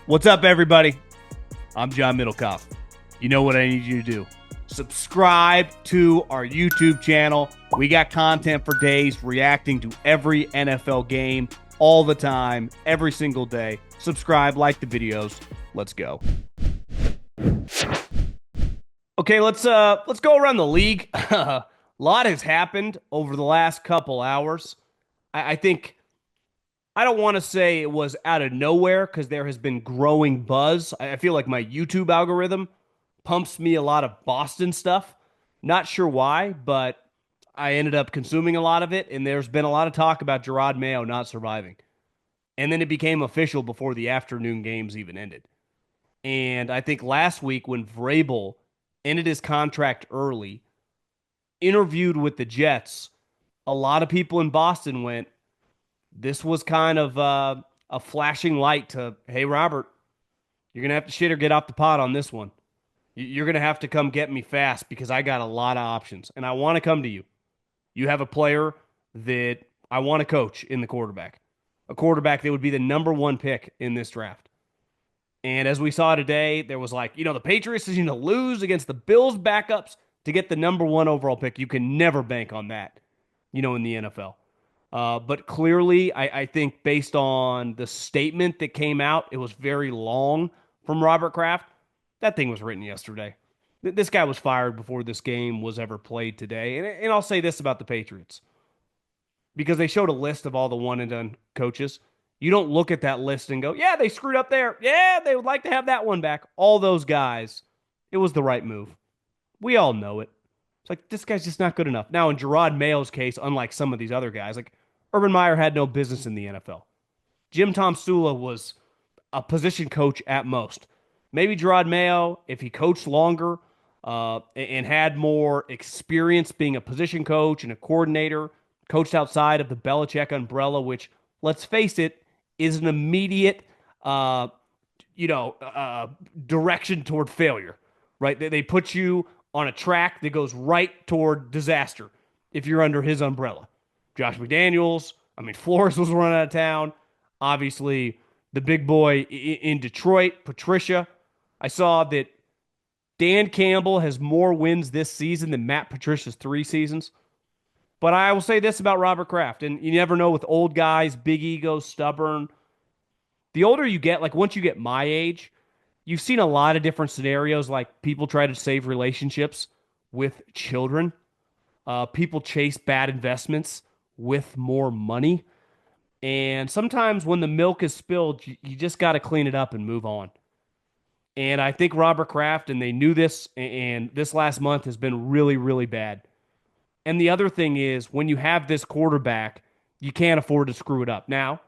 What's up, everybody? I'm John Middlekauff. You know what I need you to do. Subscribe to our YouTube channel. We got content for days reacting to every NFL game all the time, every single day. Subscribe, like the videos. Let's go. Okay, let's go around the league. A lot has happened over the last couple hours. I think I don't want to say it was out of nowhere because there has been growing buzz. I feel like my YouTube algorithm pumps me a lot of Boston stuff. Not sure why, but I ended up consuming a lot of it, and there's been a lot of talk about Jerod Mayo not surviving. And then it became official before the afternoon games even ended. And I think last week when Vrabel ended his contract early, interviewed with the Jets, a lot of people in Boston went, this was kind of a flashing light to, hey, Robert, you're going to have to shit or get off the pot on this one. You're going to have to come get me fast because I got a lot of options, and I want to come to you. You have a player that I want to coach in the quarterback, a quarterback that would be the number one pick in this draft. And as we saw today, there was like, the Patriots is going to lose against the Bills backups to get the number one overall pick. You can never bank on that, in the NFL. But clearly, I think based on the statement that came out, it was very long from Robert Kraft. That thing was written yesterday. This guy was fired before this game was ever played today. And I'll say this about the Patriots. Because they showed a list of all the one and done coaches. You don't look at that list and go, yeah, they screwed up there. Yeah, they would like to have that one back. All those guys, it was the right move. We all know it. It's like, this guy's just not good enough. Now, in Jerod Mayo's case, unlike some of these other guys, like Urban Meyer had no business in the NFL. Jim Tom Sula was a position coach at most. Maybe Jerod Mayo, if he coached longer and had more experience being a position coach and a coordinator, coached outside of the Belichick umbrella, which, let's face it, is an immediate, direction toward failure, right? They put you on a track that goes right toward disaster if you're under his umbrella. Josh McDaniels, Flores was run out of town. Obviously, the big boy in Detroit, Patricia. I saw that Dan Campbell has more wins this season than Matt Patricia's 3 seasons. But I will say this about Robert Kraft, and you never know with old guys, big egos, stubborn. The older you get, like once you get my age, you've seen a lot of different scenarios, like people try to save relationships with children. People chase bad investments with more money. And sometimes when the milk is spilled, you just got to clean it up and move on. And I think Robert Kraft, and they knew this, and this last month has been really, really bad. And the other thing is, when you have this quarterback, you can't afford to screw it up. Now,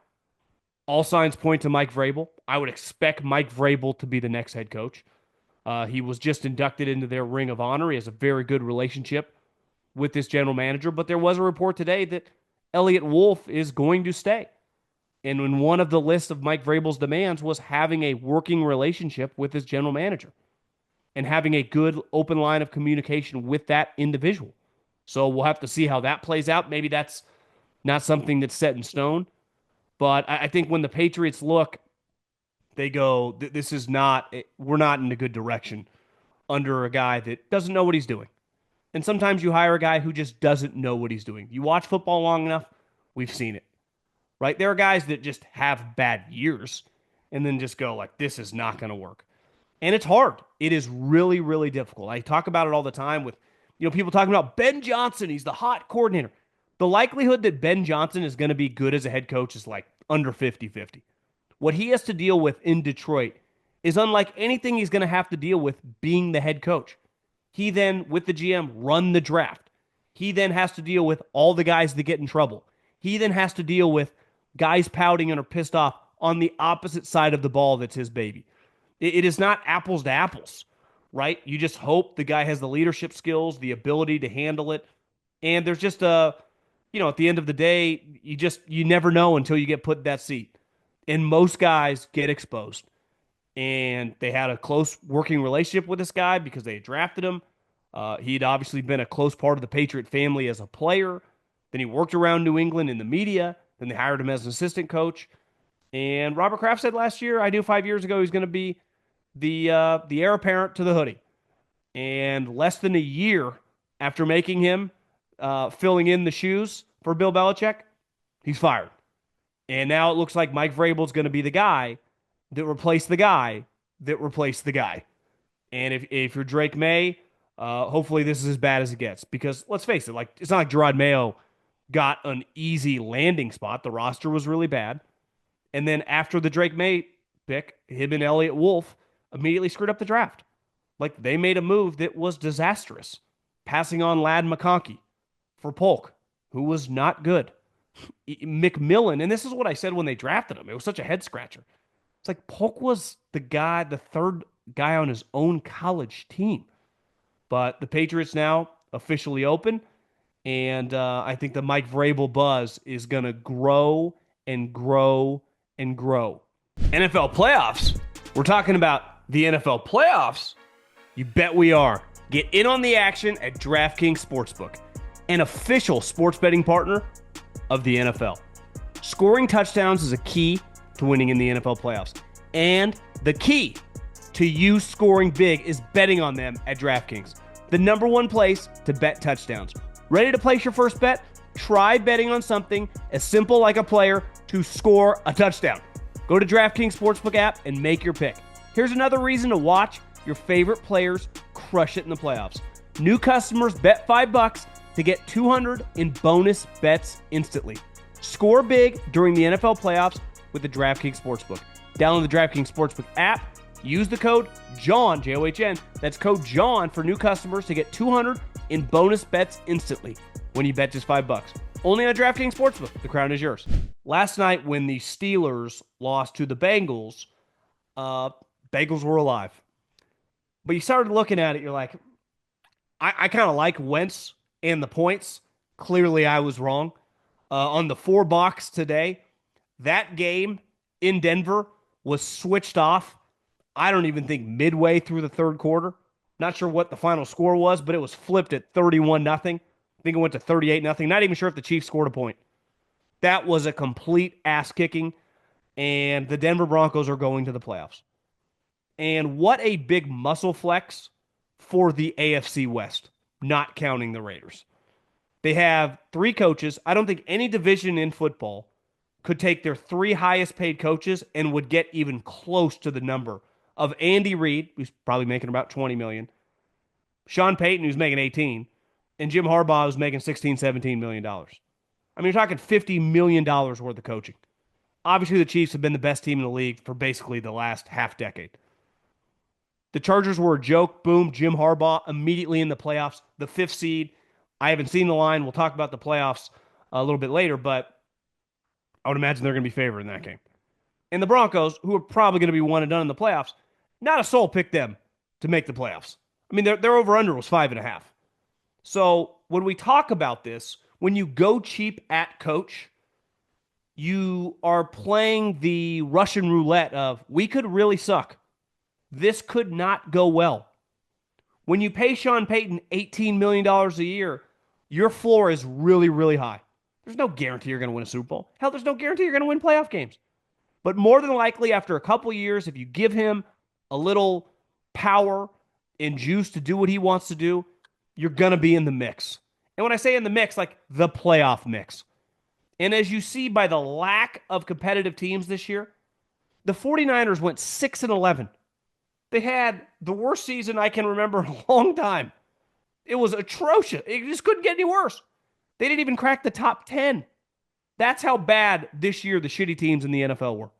all signs point to Mike Vrabel. I would expect Mike Vrabel to be the next head coach. He was just inducted into their Ring of Honor. He has a very good relationship with this general manager. But there was a report today that Elliott Wolf is going to stay. And in one of the lists of Mike Vrabel's demands was having a working relationship with his general manager and having a good open line of communication with that individual. So we'll have to see how that plays out. Maybe that's not something that's set in stone. But I think when the Patriots look, they go, this is not, we're not in a good direction under a guy that doesn't know what he's doing. And sometimes you hire a guy who just doesn't know what he's doing. You watch football long enough, we've seen it, right? There are guys that just have bad years and then just go like, this is not going to work. And it's hard. It is really, really difficult. I talk about it all the time with, people talking about Ben Johnson. He's the hot coordinator. The likelihood that Ben Johnson is going to be good as a head coach is like under 50-50. What he has to deal with in Detroit is unlike anything he's going to have to deal with being the head coach. He then, with the GM, run the draft. He then has to deal with all the guys that get in trouble. He then has to deal with guys pouting and are pissed off on the opposite side of the ball that's his baby. It is not apples to apples, right? You just hope the guy has the leadership skills, the ability to handle it. And there's just at the end of the day, you never know until you get put in that seat. And most guys get exposed. And they had a close working relationship with this guy because they had drafted him. He'd obviously been a close part of the Patriot family as a player. Then he worked around New England in the media. Then they hired him as an assistant coach. And Robert Kraft said last year, I knew 5 years ago he's going to be the heir apparent to the hoodie. And less than a year after making him filling in the shoes for Bill Belichick, he's fired. And now it looks like Mike Vrabel is going to be the guy that replaced the guy that replaced the guy. And if you're Drake May, hopefully this is as bad as it gets. Because let's face it, like it's not like Jerod Mayo got an easy landing spot. The roster was really bad. And then after the Drake May pick, him and Elliott Wolf immediately screwed up the draft. Like they made a move that was disastrous, passing on Lad McConkey for Polk, who was not good. McMillan, and this is what I said when they drafted him. It was such a head scratcher. It's like Polk was the guy, the third guy on his own college team. But the Patriots now officially open, and I think the Mike Vrabel buzz is going to grow and grow and grow. NFL playoffs. We're talking about the NFL playoffs. You bet we are. Get in on the action at DraftKings Sportsbook, an official sports betting partner of the NFL. Scoring touchdowns is a key to winning in the NFL playoffs. And the key to you scoring big is betting on them at DraftKings, the number one place to bet touchdowns. Ready to place your first bet? Try betting on something as simple like a player to score a touchdown. Go to DraftKings Sportsbook app and make your pick. Here's another reason to watch your favorite players crush it in the playoffs. New customers bet $5 to get $200 in bonus bets instantly. Score big during the NFL playoffs with the DraftKings Sportsbook. Download the DraftKings Sportsbook app. Use the code JOHN, J-O-H-N. That's code JOHN for new customers to get $200 in bonus bets instantly when you bet just $5. Only on DraftKings Sportsbook. The crown is yours. Last night when the Steelers lost to the Bengals, Bengals were alive. But you started looking at it, you're like, I kind of like Wentz and the points. Clearly, I was wrong. On the 4 box today, that game in Denver was switched off. I don't even think midway through the third quarter. Not sure what the final score was, but it was flipped at 31-0. I think it went to 38-0. Not even sure if the Chiefs scored a point. That was a complete ass kicking, and the Denver Broncos are going to the playoffs. And what a big muscle flex for the AFC West, not counting the Raiders. They have 3 coaches. I don't think any division in football could take their 3 highest paid coaches and would get even close to the number of Andy Reid, who's probably making about $20 million, Sean Payton, who's making 18, and Jim Harbaugh, who's making $16, $17 million. I mean, you're talking $50 million worth of coaching. Obviously, the Chiefs have been the best team in the league for basically the last half decade. The Chargers were a joke. Boom, Jim Harbaugh immediately in the playoffs, the 5th seed. I haven't seen the line. We'll talk about the playoffs a little bit later, but I would imagine they're going to be favored in that game. And the Broncos, who are probably going to be one and done in the playoffs, not a soul picked them to make the playoffs. I mean, their over-under was 5.5. So when we talk about this, when you go cheap at coach, you are playing the Russian roulette of, we could really suck. This could not go well. When you pay Sean Payton $18 million a year, your floor is really, really high. There's no guarantee you're going to win a Super Bowl. Hell, there's no guarantee you're going to win playoff games. But more than likely, after a couple years, if you give him a little power and juice to do what he wants to do, you're going to be in the mix. And when I say in the mix, like the playoff mix. And as you see by the lack of competitive teams this year, the 49ers went 6-11. They had the worst season I can remember in a long time. It was atrocious. It just couldn't get any worse. They didn't even crack the top 10. That's how bad this year the shitty teams in the NFL were.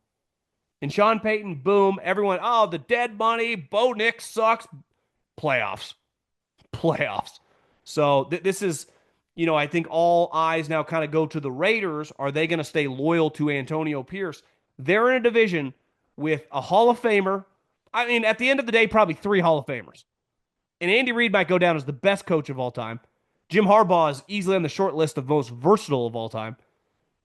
And Sean Payton, boom, everyone, oh, the dead money, Bo Nix sucks. Playoffs. So this is, I think all eyes now kind of go to the Raiders. Are they going to stay loyal to Antonio Pierce? They're in a division with a Hall of Famer. I mean, at the end of the day, probably 3 Hall of Famers. And Andy Reid might go down as the best coach of all time. Jim Harbaugh is easily on the short list of most versatile of all time.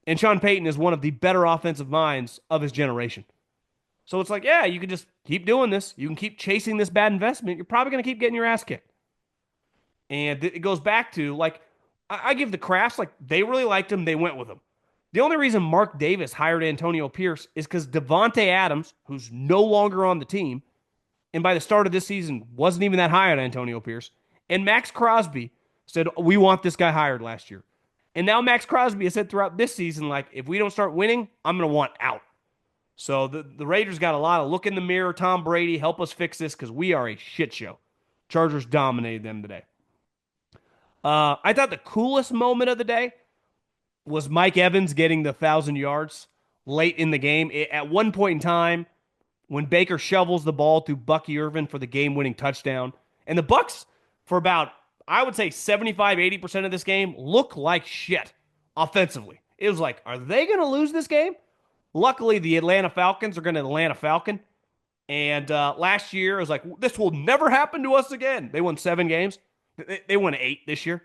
And Sean Payton is one of the better offensive minds of his generation. So it's like, yeah, you can just keep doing this. You can keep chasing this bad investment. You're probably going to keep getting your ass kicked. And it goes back to, like, I give the Crafts, like, they really liked him. They went with him. The only reason Mark Davis hired Antonio Pierce is because Devontae Adams, who's no longer on the team, and by the start of this season wasn't even that high on Antonio Pierce, and Max Crosby said, we want this guy hired last year. And now Max Crosby has said throughout this season, like, if we don't start winning, I'm going to want out. So the Raiders got a lot of look in the mirror. Tom Brady, help us fix this because we are a shit show. Chargers dominated them today. I thought the coolest moment of the day was Mike Evans getting the 1,000 yards late in the game. At one point in time, when Baker shovels the ball to Bucky Irvin for the game-winning touchdown, and the Bucs, for about, I would say, 75-80% of this game, look like shit offensively. It was like, are they going to lose this game? Luckily, the Atlanta Falcons are going to Atlanta Falcon. And last year, it was like, this will never happen to us again. They won 7 games. They won 8 this year.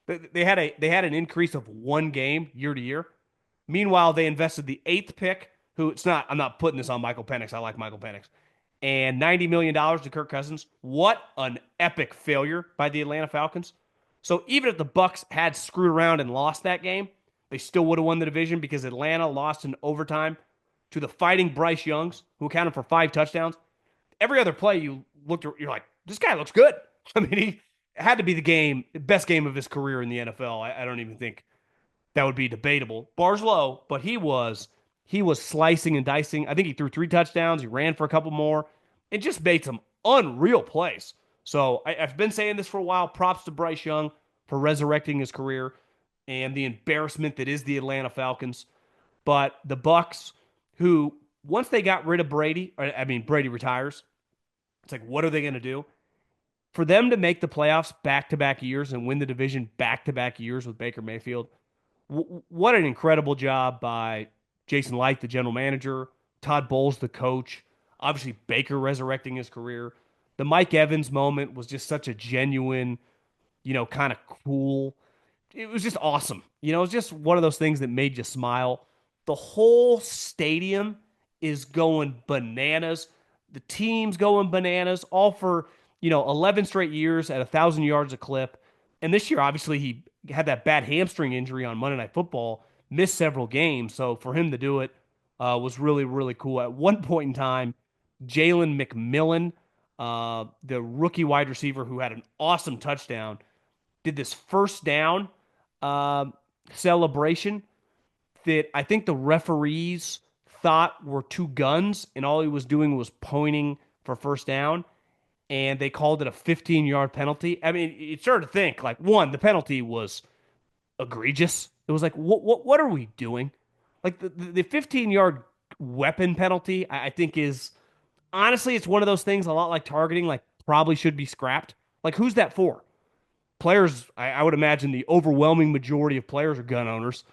They had an increase of 1 game year to year. Meanwhile, they invested the 8th pick, who it's not, I'm not putting this on Michael Penix. I like Michael Penix. And $90 million to Kirk Cousins. What an epic failure by the Atlanta Falcons. So even if the Bucs had screwed around and lost that game, they still would have won the division because Atlanta lost in overtime to the Fighting Bryce Youngs, who accounted for 5 touchdowns. Every other play you looked, you're like, this guy looks good. I mean, he had to be the best game of his career in the NFL. I don't even think that would be debatable. Bar's low, but he was slicing and dicing. I think he threw 3 touchdowns. He ran for a couple more and just made some unreal plays. So I've been saying this for a while. Props to Bryce Young for resurrecting his career and the embarrassment that is the Atlanta Falcons. But the Bucs, who once they got rid of Brady, Brady retires. It's like, what are they going to do? For them to make the playoffs back-to-back years and win the division back-to-back years with Baker Mayfield, what an incredible job by Jason Licht, the general manager, Todd Bowles, the coach, obviously Baker resurrecting his career. The Mike Evans moment was just such a genuine, kind of cool. It was just awesome. It was just one of those things that made you smile. The whole stadium is going bananas. The team's going bananas, all for, 11 straight years at 1,000 yards a clip. And this year, obviously, he had that bad hamstring injury on Monday Night Football, missed several games. So for him to do it was really, really cool. At one point in time, Jalen McMillan, the rookie wide receiver who had an awesome touchdown, did this first down celebration that I think the referees thought were 2 guns, and all he was doing was pointing for first down, and they called it a 15-yard penalty. I mean, you started to think, like, one, the penalty was egregious. It was like, what are we doing? Like, the 15-yard weapon penalty, I think is, honestly, it's one of those things, a lot like targeting, like, probably should be scrapped. Like, who's that for? Players, I would imagine the overwhelming majority of players are gun owners.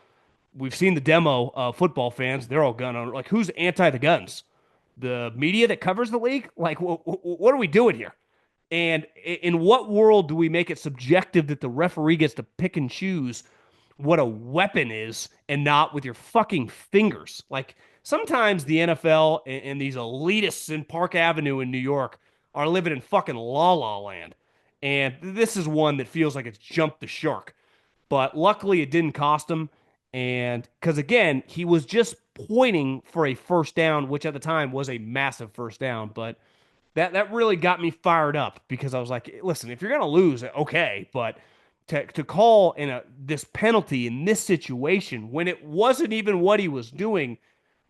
We've seen the demo football fans. They're all gun owners. Like, who's anti the guns? The media that covers the league? Like, what are we doing here? And in what world do we make it subjective that the referee gets to pick and choose what a weapon is and not with your fucking fingers? Like, sometimes the NFL and these elitists in Park Avenue in New York are living in fucking la la land. And this is one that feels like it's jumped the shark. But luckily, it didn't cost him. And because, again, he was just pointing for a first down, which at the time was a massive first down. But that really got me fired up because I was like, listen, if you're going to lose, okay. But to call this penalty in this situation when it wasn't even what he was doing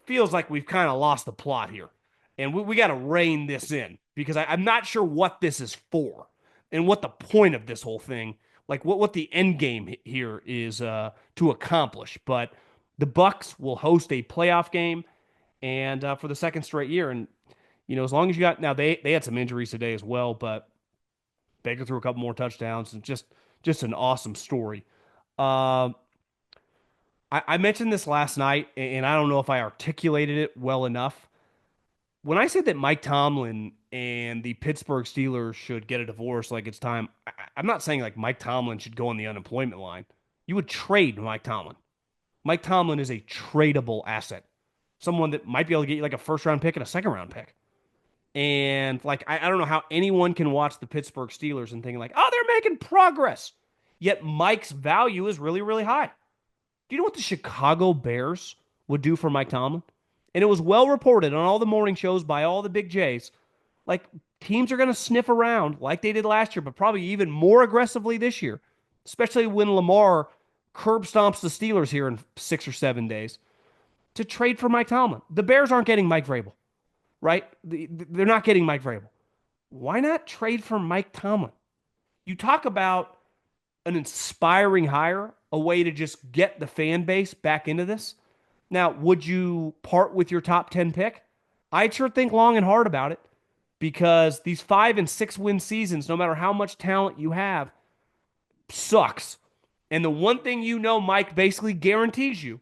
feels like we've kind of lost the plot here. And we got to rein this in because I'm not sure what this is for and what the point of this whole thing, like what the end game here is to accomplish. But the Bucs will host a playoff game and for the second straight year. And, as long as you got, now they had some injuries today as well, but Baker threw a couple more touchdowns and just an awesome story. Uh, I mentioned this last night, and I don't know if I articulated it well enough. When I said that Mike Tomlin and the Pittsburgh Steelers should get a divorce, like it's time, I'm not saying like Mike Tomlin should go on the unemployment line. You would trade Mike Tomlin. Mike Tomlin is a tradable asset, someone that might be able to get you like a first round pick and a second round pick. And like, I don't know how anyone can watch the Pittsburgh Steelers and think like, oh, they're making progress. Yet Mike's value is really, really high. Do you know what the Chicago Bears would do for Mike Tomlin? And it was well reported on all the morning shows by all the big Jays. Like, teams are going to sniff around like they did last year, but probably even more aggressively this year, especially when Lamar curb stomps the Steelers here in 6 or 7 days to trade for Mike Tomlin. The Bears aren't getting Mike Vrabel, right? They're not getting Mike Vrabel. Why not trade for Mike Tomlin? You talk about an inspiring hire, a way to just get the fan base back into this. Now, would you part with your top 10 pick? I'd sure think long and hard about it because these 5 and 6 win seasons, no matter how much talent you have, sucks. And the one thing Mike basically guarantees you,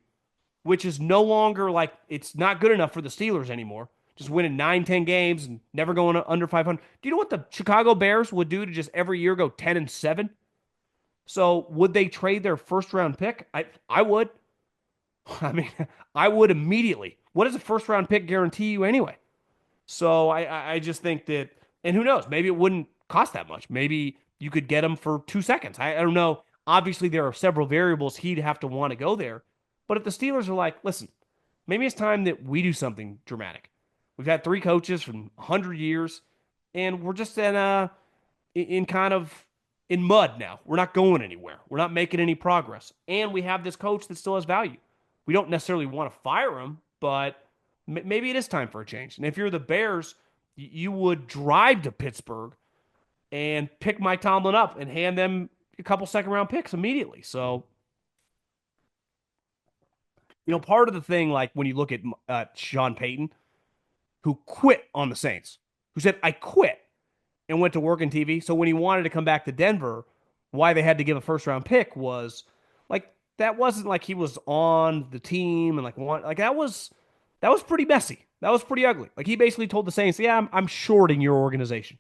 which is no longer like it's not good enough for the Steelers anymore, just winning 9, 10 games and never going under 500. Do you know what the Chicago Bears would do to just every year go 10-7? So would they trade their first round pick? I would. I mean, I would immediately. What does a first round pick guarantee you anyway? So I just think that, and who knows, maybe it wouldn't cost that much. Maybe you could get him for 2 seconds. I don't know. Obviously, there are several variables he'd have to want to go there. But if the Steelers are like, listen, maybe it's time that we do something dramatic. We've had 3 coaches from 100 years, and we're just in kind of in mud now. We're not going anywhere. We're not making any progress. And we have this coach that still has value. We don't necessarily want to fire him, but maybe it is time for a change. And if you're the Bears, you would drive to Pittsburgh and pick Mike Tomlin up and hand them a couple second round picks immediately. So, part of the thing, like when you look at Sean Payton, who quit on the Saints, who said, I quit and went to work in TV. So when he wanted to come back to Denver, why they had to give a first round pick was like that wasn't like he was on the team and like that was pretty messy. That was pretty ugly. Like he basically told the Saints, "Yeah, I'm shorting your organization.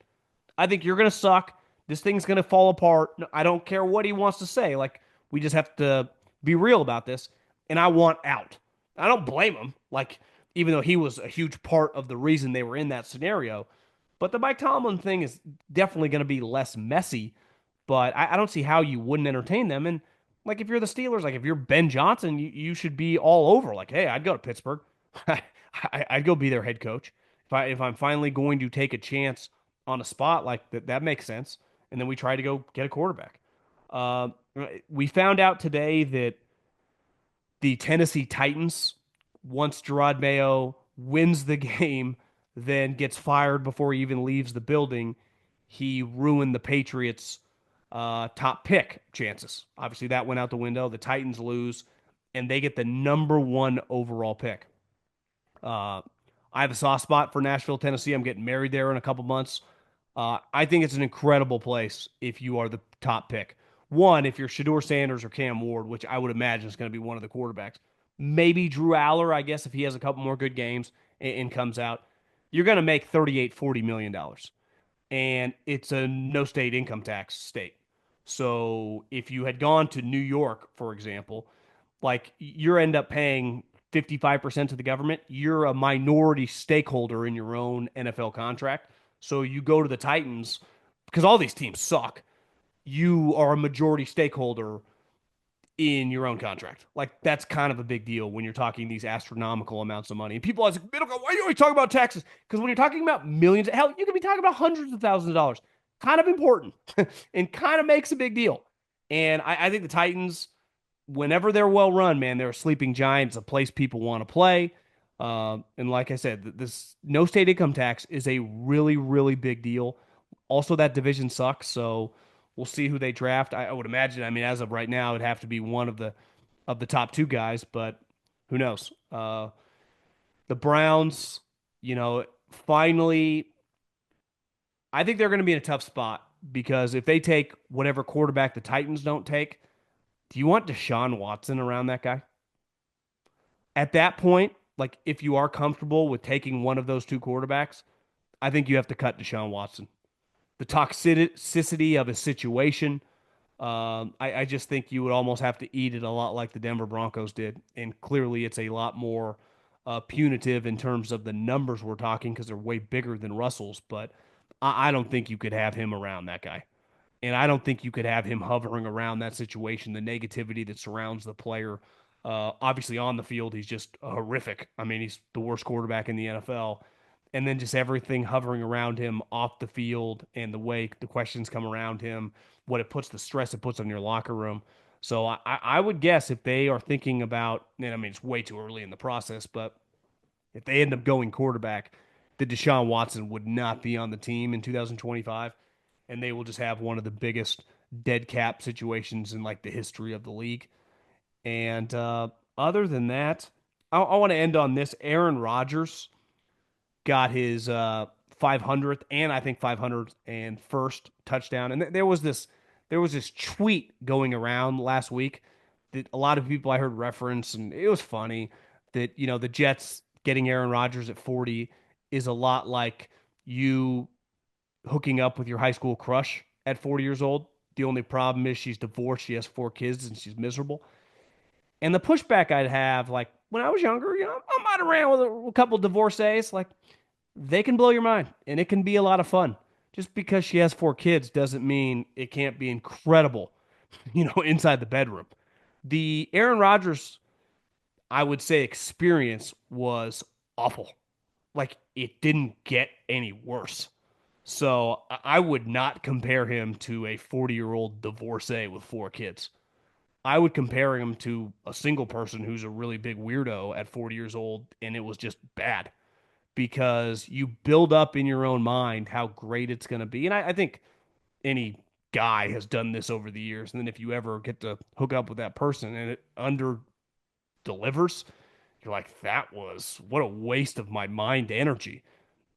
I think you're gonna suck. This thing's gonna fall apart. I don't care what he wants to say. Like we just have to be real about this, and I want out." I don't blame him. Like even though he was a huge part of the reason they were in that scenario, but the Mike Tomlin thing is definitely going to be less messy. But I don't see how you wouldn't entertain them. And like if you're the Steelers, like if you're Ben Johnson, you should be all over. Like, hey, I'd go to Pittsburgh. I'd go be their head coach if I'm finally going to take a chance on a spot like that. That makes sense. And then we try to go get a quarterback. Uh, we found out today that the Tennessee Titans, once Jerod Mayo wins the game, then gets fired before he even leaves the building, he ruined the Patriots' top pick chances. Obviously, that went out the window. The Titans lose, and they get the number 1 overall pick. Uh, I have a soft spot for Nashville, Tennessee. I'm getting married there in a couple months. I think it's an incredible place if you are the top pick. One, if you're Shador Sanders or Cam Ward, which I would imagine is going to be one of the quarterbacks. Maybe Drew Aller, I guess, if he has a couple more good games and comes out. You're going to make 38, $40 million. And it's a no state income tax state. So if you had gone to New York, for example, like you end up paying 55% to the government, you're a minority stakeholder in your own NFL contract. So you go to the Titans because all these teams suck. You are a majority stakeholder in your own contract. Like that's kind of a big deal when you're talking these astronomical amounts of money. And people ask, Middlekauff, why are you always talking about taxes? Because when you're talking about millions, hell, you could be talking about hundreds of thousands of dollars. Kind of important and kind of makes a big deal. And I think the Titans, whenever they're well run, man, they're a sleeping giant. It's a place people want to play. And like I said, this no state income tax is a really, really big deal. Also, that division sucks. So we'll see who they draft. I would imagine. I mean, as of right now, it'd have to be one of the top 2 guys, but who knows? The Browns, finally, I think they're going to be in a tough spot because if they take whatever quarterback the Titans don't take, do you want Deshaun Watson around that guy? At that point, like if you are comfortable with taking one of those 2 quarterbacks, I think you have to cut Deshaun Watson. The toxicity of a situation. I just think you would almost have to eat it a lot like the Denver Broncos did. And clearly, it's a lot more punitive in terms of the numbers we're talking because they're way bigger than Russell's. But I don't think you could have him around that guy. And I don't think you could have him hovering around that situation, the negativity that surrounds the player. Obviously, on the field, he's just horrific. I mean, he's the worst quarterback in the NFL. And then just everything hovering around him off the field and the way the questions come around him, what it puts, the stress it puts on your locker room. So I would guess if they are thinking about, and I mean, it's way too early in the process, but if they end up going quarterback, that Deshaun Watson would not be on the team in 2025, and they will just have one of the biggest dead cap situations in like the history of the league. And other than that, I want to end on this. Aaron Rodgers got his 500th and I think 501st touchdown. And there was this tweet going around last week that a lot of people I heard reference, and it was funny that the Jets getting Aaron Rodgers at 40 is a lot like you hooking up with your high school crush at 40 years old. The only problem is she's divorced, she has 4 kids, and she's miserable. And the pushback I'd have, like when I was younger, I might have ran with a couple divorcees. Like they can blow your mind, and it can be a lot of fun. Just because she has 4 kids doesn't mean it can't be incredible, inside the bedroom. The Aaron Rodgers, I would say, experience was awful. Like it didn't get any worse. So I would not compare him to a 40-year-old divorcee with 4 kids. I would compare him to a single person who's a really big weirdo at 40 years old, and it was just bad because you build up in your own mind how great it's going to be. And I think any guy has done this over the years. And then if you ever get to hook up with that person and it under delivers, you're like, that was what a waste of my mind energy.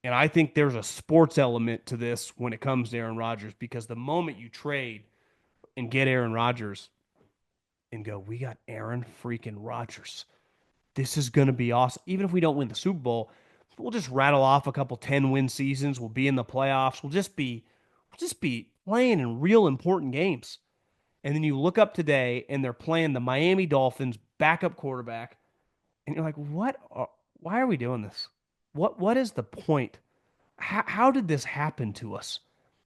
And I think there's a sports element to this when it comes to Aaron Rodgers because the moment you trade and get Aaron Rodgers and go, we got Aaron freaking Rodgers. This is going to be awesome. Even if we don't win the Super Bowl, we'll just rattle off a couple 10-win seasons. We'll be in the playoffs. We'll just be playing in real important games. And then you look up today and they're playing the Miami Dolphins backup quarterback and you're like, why are we doing this? What is the point? How did this happen to us?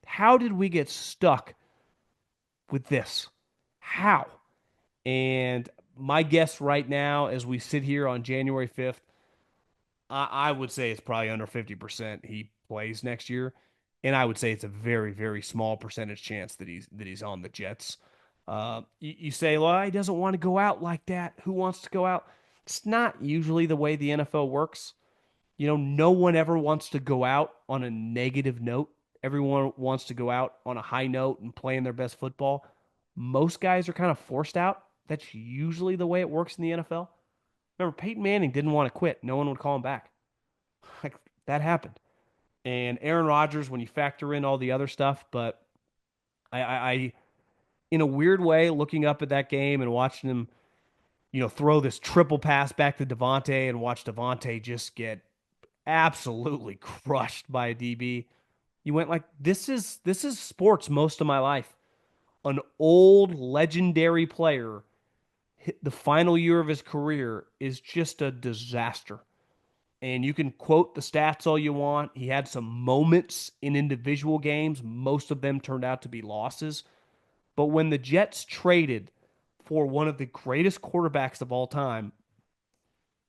How did we get stuck with this? How? And my guess right now, as we sit here on January 5th, I would say it's probably under 50% he plays next year. And I would say it's a very, very small percentage chance that he's on the Jets. You say, well, he doesn't want to go out like that. Who wants to go out? It's not usually the way the NFL works. No one ever wants to go out on a negative note. Everyone wants to go out on a high note and playing their best football. Most guys are kind of forced out. That's usually the way it works in the NFL. Remember, Peyton Manning didn't want to quit. No one would call him back. Like that happened. And Aaron Rodgers, when you factor in all the other stuff, but I in a weird way, looking up at that game and watching him, throw this triple pass back to Devontae and watch Devontae just get absolutely crushed by a DB. You went like, this is sports most of my life. An old legendary player, the final year of his career is just a disaster. And you can quote the stats all you want. He had some moments in individual games. Most of them turned out to be losses. But when the Jets traded for one of the greatest quarterbacks of all time,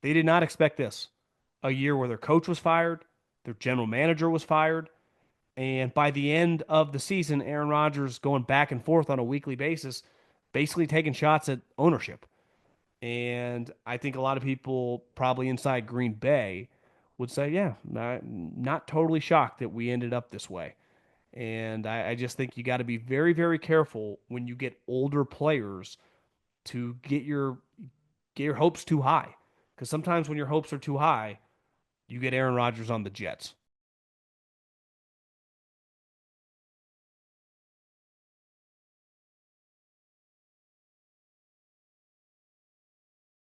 they did not expect this. A year where their coach was fired, their general manager was fired, and by the end of the season, Aaron Rodgers going back and forth on a weekly basis, basically taking shots at ownership. And I think a lot of people probably inside Green Bay would say, yeah, not totally shocked that we ended up this way. And I just think you got to be very, very careful when you get older players to get your hopes too high. Because sometimes when your hopes are too high, you get Aaron Rodgers on the Jets.